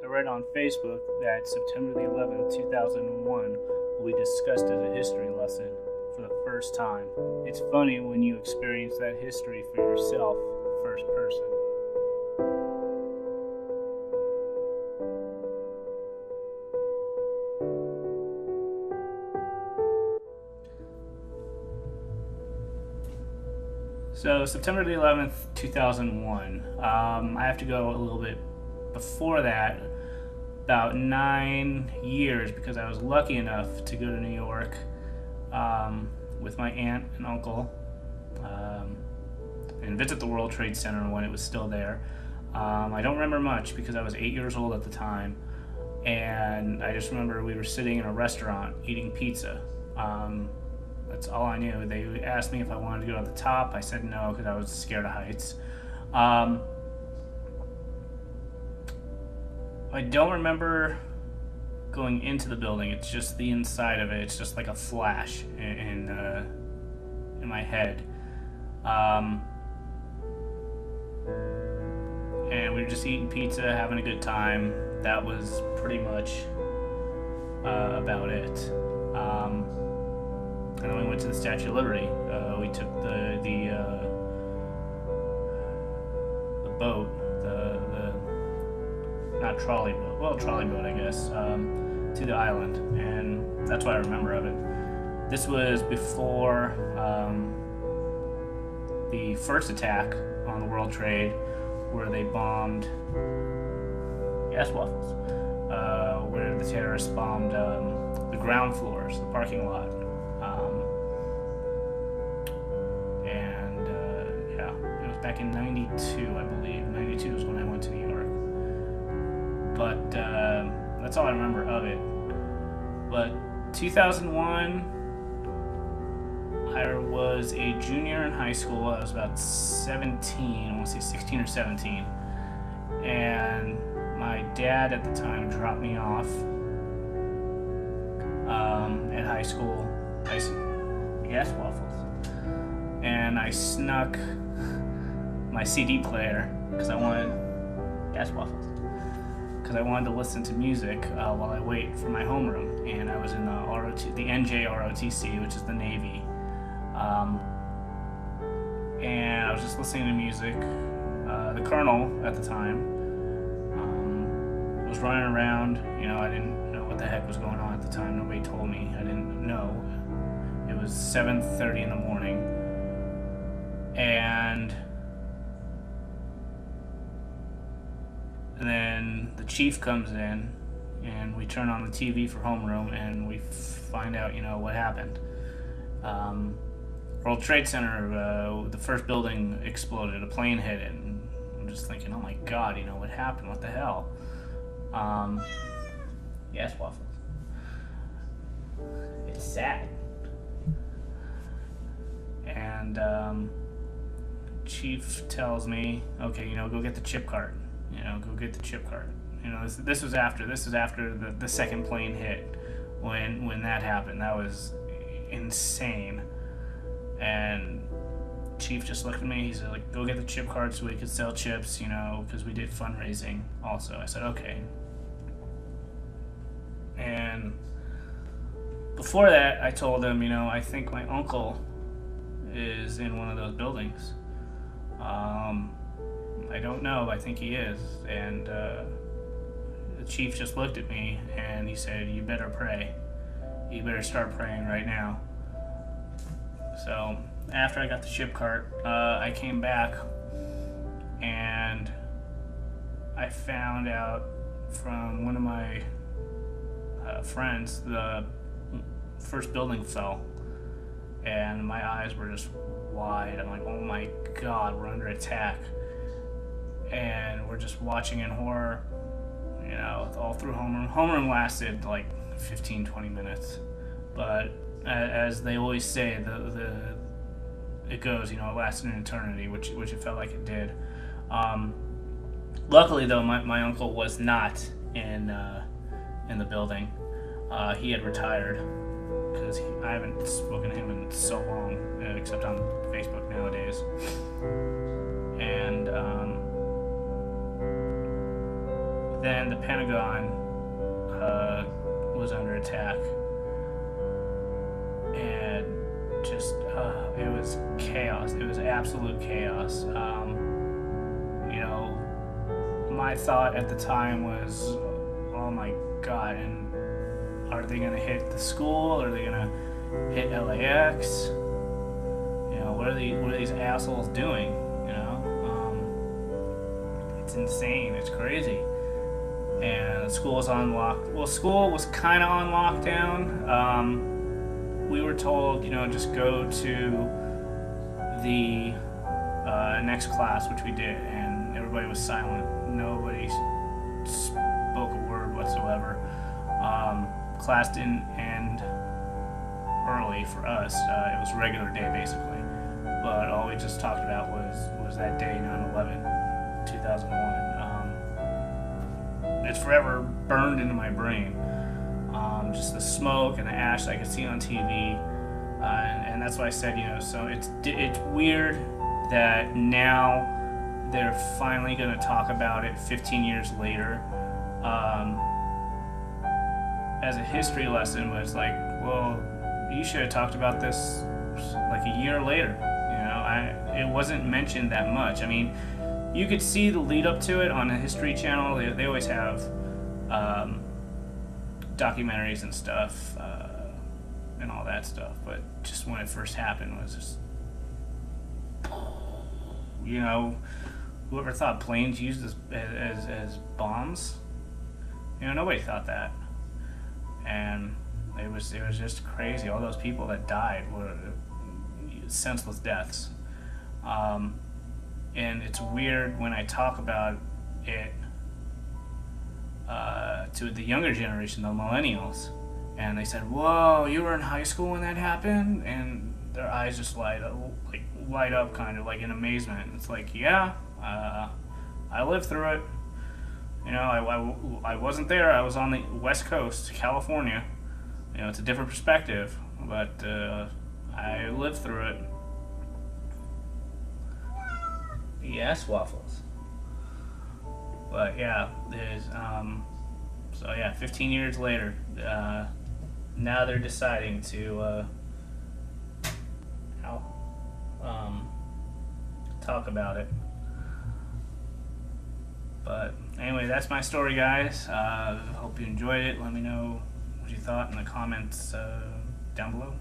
read on Facebook that September the 11th, 2001 will be discussed as a history lesson for the first time. It's funny when you experience that history for yourself, first person. So, September the 11th, 2001. I have to go a little bit before that, about 9 years, because I was lucky enough to go to New York with my aunt and uncle and visit the World Trade Center when it was still there. I don't remember much because I was 8 years old at the time, and I just remember we were sitting in a restaurant eating pizza. That's all I knew. They asked me if I wanted to go to the top. I said no because I was scared of heights. I don't remember going into the building. It's just the inside of it. It's just like a flash in my head. And we were just eating pizza, having a good time. That was pretty much about it. And then we went to the Statue of Liberty. We took the boat, the not trolley boat, well, trolley boat, I guess, to the island, and that's what I remember of it. This was before the first attack on the World Trade, where they bombed gas waffles, where the terrorists bombed the ground floors, the parking lot. Back in 92, I believe. 92 is when I went to New York. But that's all I remember of it. But 2001, I was a junior in high school. I was about 17, I want to say 16 or 17. And my dad at the time dropped me off at high school. Gas waffles. And I snuck my CD player because I wanted gas waffles, because I wanted to listen to music while I wait for my homeroom. And I was in the NJ ROTC, which is the Navy, and I was just listening to music. The colonel at the time was running around. I didn't know what the heck was going on at the time. Nobody told me. I didn't know. It was 7:30 in the morning, and then the chief comes in, and we turn on the TV for homeroom, and we find out, what happened. World Trade Center, the first building exploded. A plane hit it, and I'm just thinking, oh my God, what happened? What the hell? Gas waffles. It's sad. And chief tells me, okay, go get the chip cart. Go get the chip cart. This was after the second plane hit. When that happened, that was insane. And chief just looked at me. He said, go get the chip cart so we could sell chips, because we did fundraising also. I said, okay. And before that, I told him, I think my uncle is in one of those buildings. I don't know, I think he is. And the chief just looked at me and he said, you better pray. You better start praying right now. So after I got the chip cart, I came back and I found out from one of my friends the first building fell, and my eyes were just wide. I'm like, oh my God, we're under attack. And we're just watching in horror, all through homeroom. Homeroom lasted like 15-20 minutes, but as they always say, it goes, it lasted an eternity, which it felt like it did. Luckily, though, my uncle was not in the building. He had retired, because I haven't spoken to him in so long, except on Facebook nowadays. And then the Pentagon was under attack, and just it was chaos. It was absolute chaos. You know, my thought at the time was, oh my god, and are they gonna hit the school? Are they gonna hit LAX? You know, what are these assholes doing? You know, it's insane. It's crazy. And the school was on school was kind of on lockdown. We were told, you know, just go to the next class, which we did, and everybody was silent. Nobody spoke a word whatsoever. Class didn't end early for us. It was a regular day, basically. But all we just talked about was that day, 9/11, 2001. It's forever burned into my brain. Just the smoke and the ash that I could see on TV, and that's why I said, you know, so it's weird that now they're finally going to talk about it 15 years later, as a history lesson. But it's like, well, you should have talked about this like a year later. You know, it wasn't mentioned that much. I mean, you could see the lead up to it on the History Channel. They always have documentaries and stuff, and all that stuff. But just when it first happened was just, you know, whoever thought planes used as bombs? You know, nobody thought that. And it was just crazy. All those people that died were senseless deaths. And it's weird when I talk about it to the younger generation, the millennials, and they said, "Whoa, you were in high school when that happened?" And their eyes just light up, kind of like in amazement. And it's like, yeah, I lived through it. You know, I wasn't there. I was on the West Coast, California. You know, it's a different perspective, but I lived through it. Yes, waffles. But yeah, there's so yeah, 15 years later, now they're deciding to talk about it. But anyway, that's my story, guys. Hope you enjoyed it. Let me know what you thought in the comments down below.